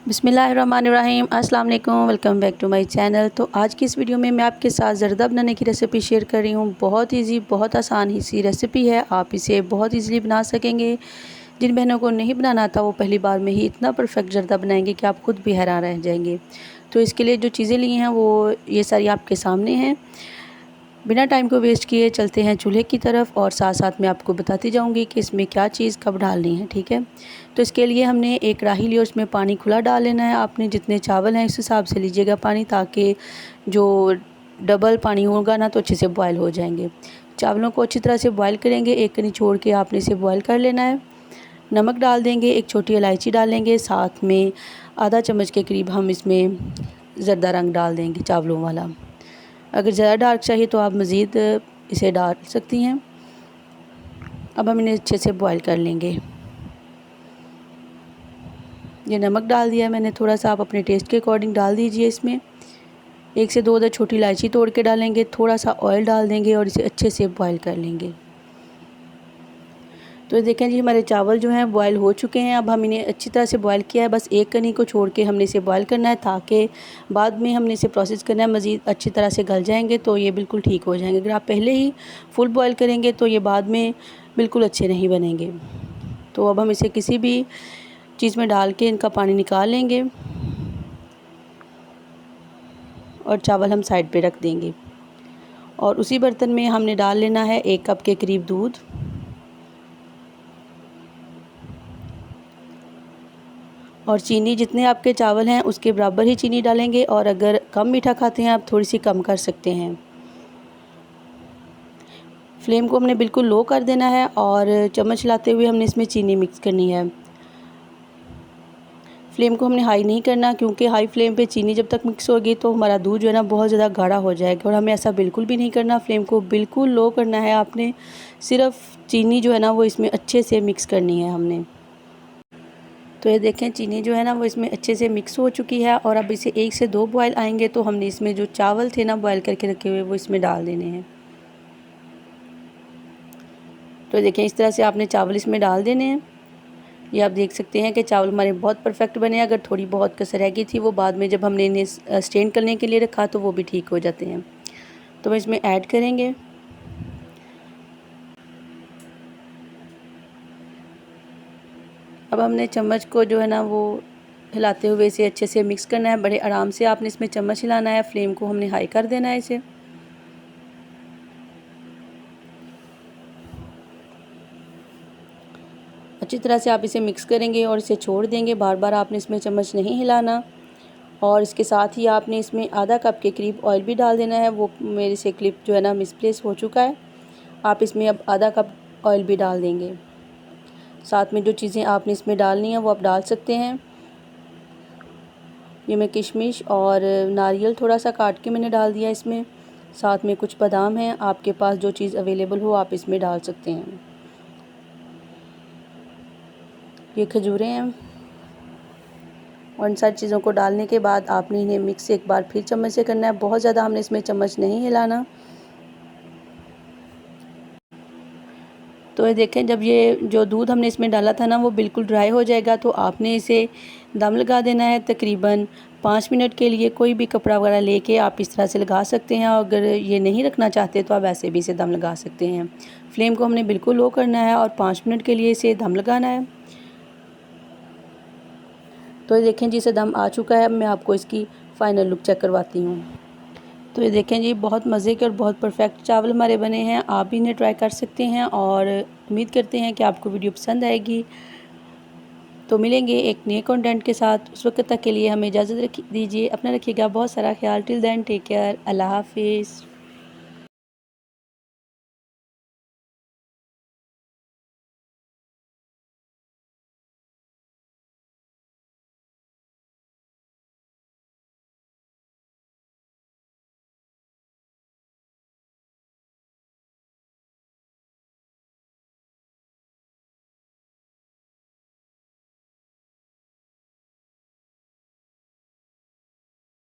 बिस्मिल्लाहिर्रहमानिर्रहीम। अस्सलाम वालेकुम, welcome back to my channel. तो आज की इस वीडियो में मैं आपके साथ ज़र्दा बनाने की रेसिपी शेयर कर रही हूँ। बहुत इजी, बहुत आसान ही सी रेसिपी है। आप इसे बहुत इजीली बना सकेंगे। जिन बहनों को नहीं बनाना आता वो पहली बार में ही इतना परफेक्ट ज़र्दा बनाएंगे कि आप खुद भी हैरान रह जाएंगे। तो इसके लिए जो चीज़ें ली हैं वो ये सारी आपके सामने हैं। बिना टाइम को वेस्ट किए चलते हैं चूल्हे की तरफ और साथ साथ मैं आपको बताती जाऊंगी कि इसमें क्या चीज़ कब डालनी है, ठीक है। तो इसके लिए हमने एक कढ़ाई ली और उसमें पानी खुला डाल लेना है। आपने जितने चावल हैं इस हिसाब से लीजिएगा पानी, ताकि जो डबल पानी होगा ना तो अच्छे से बॉयल हो जाएंगे। चावलों को अच्छी तरह से बॉयल करेंगे, एक कनी छोड़ के आपने इसे बॉयल कर लेना है। नमक डाल देंगे, एक छोटी इलायची डालेंगे, साथ में आधा चम्मच के करीब हम इसमें ज़र्दा रंग डाल देंगे चावलों वाला। अगर ज़्यादा डार्क चाहिए तो आप मज़ीद इसे डाल सकती हैं। अब हम इन्हें अच्छे से बॉईल कर लेंगे। ये नमक डाल दिया मैंने थोड़ा सा, आप अपने टेस्ट के अकॉर्डिंग डाल दीजिए। इसमें 1 से 2 अदर छोटी इलायची तोड़ के डालेंगे, थोड़ा सा ऑयल डाल देंगे और इसे अच्छे से बॉईल कर लेंगे। तो देखें जी, हमारे चावल जो हैं बॉयल हो चुके हैं। अब हम इन्हें अच्छी तरह से बॉयल किया है, बस एक कनी को छोड़ के हमने इसे बॉयल करना है, ताकि बाद में हमने इसे प्रोसेस करना है मज़ीद अच्छी तरह से गल जाएंगे तो ये बिल्कुल ठीक हो जाएंगे। अगर आप पहले ही फुल बॉयल करेंगे तो ये बाद में बिल्कुल अच्छे नहीं बनेंगे। तो अब हम इसे किसी भी चीज़ में डाल के इनका पानी निकाल लेंगे और चावल हम साइड पे रख देंगे। और उसी बर्तन में हमने डाल लेना है 1 कप के करीब दूध और चीनी। जितने आपके चावल हैं उसके बराबर ही चीनी डालेंगे, और अगर कम मीठा खाते हैं आप थोड़ी सी कम कर सकते हैं। फ्लेम को हमने बिल्कुल लो कर देना है और चम्मच हिलाते हुए हमने इसमें चीनी मिक्स करनी है। फ्लेम को हमने हाई नहीं करना, क्योंकि हाई फ्लेम पे चीनी जब तक मिक्स होगी तो हमारा दूध जो है ना बहुत ज़्यादा गाढ़ा हो जाएगा, और हमें ऐसा बिल्कुल भी नहीं करना। फ्लेम को बिल्कुल लो करना है आपने। सिर्फ चीनी जो है ना वो इसमें अच्छे से मिक्स करनी है हमने। तो ये देखें, चीनी जो है ना वो इसमें अच्छे से मिक्स हो चुकी है। और अब इसे 1 से 2 बॉयल आएंगे तो हमने इसमें जो चावल थे ना बॉयल करके रखे हुए वो इसमें डाल देने हैं। तो देखें, इस तरह से आपने चावल इसमें डाल देने हैं। ये आप देख सकते हैं कि चावल हमारे बहुत परफेक्ट बने। अगर थोड़ी बहुत कसर रह गई थी वो बाद में जब हमने इन्हें स्टेन करने के लिए रखा तो वो भी ठीक हो जाते हैं। तो हम इसमें ऐड करेंगे। अब हमने चम्मच को जो है ना वो हिलाते हुए इसे अच्छे से मिक्स करना है। बड़े आराम से आपने इसमें चम्मच हिलाना है। फ्लेम को हमने हाई कर देना है इसे। अच्छी तरह से आप इसे मिक्स करेंगे और इसे छोड़ देंगे। बार बार आपने इसमें चम्मच नहीं हिलाना। और इसके साथ ही आपने इसमें आधा कप के करीब ऑयल भी डाल देना है। वो मेरे से क्लिप जो है ना मिसप्लेस हो चुका है। आप इसमें अब आधा कप ऑयल भी डाल देंगे। साथ में जो चीज़ें आपने इसमें डालनी है वो आप डाल सकते हैं। ये मैं किशमिश और नारियल थोड़ा सा काट के मैंने डाल दिया इसमें। साथ में कुछ बादाम हैं, आपके पास जो चीज़ अवेलेबल हो आप इसमें डाल सकते हैं। ये खजूरें हैं। और इन सारी चीज़ों को डालने के बाद आपने इन्हें मिक्स एक बार फिर चम्मच से करना है। बहुत ज़्यादा हमने इसमें चम्मच नहीं हिलाना। तो ये देखें, जब ये जो दूध हमने इसमें डाला था ना वो बिल्कुल ड्राई हो जाएगा तो आपने इसे दम लगा देना है तकरीबन 5 मिनट के लिए। कोई भी कपड़ा वगैरह लेके आप इस तरह से लगा सकते हैं, और अगर ये नहीं रखना चाहते तो आप वैसे भी इसे दम लगा सकते हैं। फ्लेम को हमने बिल्कुल लो करना है और 5 मिनट के लिए इसे दम लगाना है। तो ये देखें जी, इसे दम आ चुका है। अब मैं आपको इसकी फ़ाइनल लुक चेक करवाती हूँ। तो ये देखें जी, बहुत मज़े के और बहुत परफेक्ट चावल हमारे बने हैं। आप भी इन्हें ट्राई कर सकते हैं और उम्मीद करते हैं कि आपको वीडियो पसंद आएगी। तो मिलेंगे एक नए कंटेंट के साथ। उस वक्त तक के लिए हमें इजाज़त दीजिए। अपना रखिएगा बहुत सारा ख्याल। Till then take care. अल्लाह हाफिज़।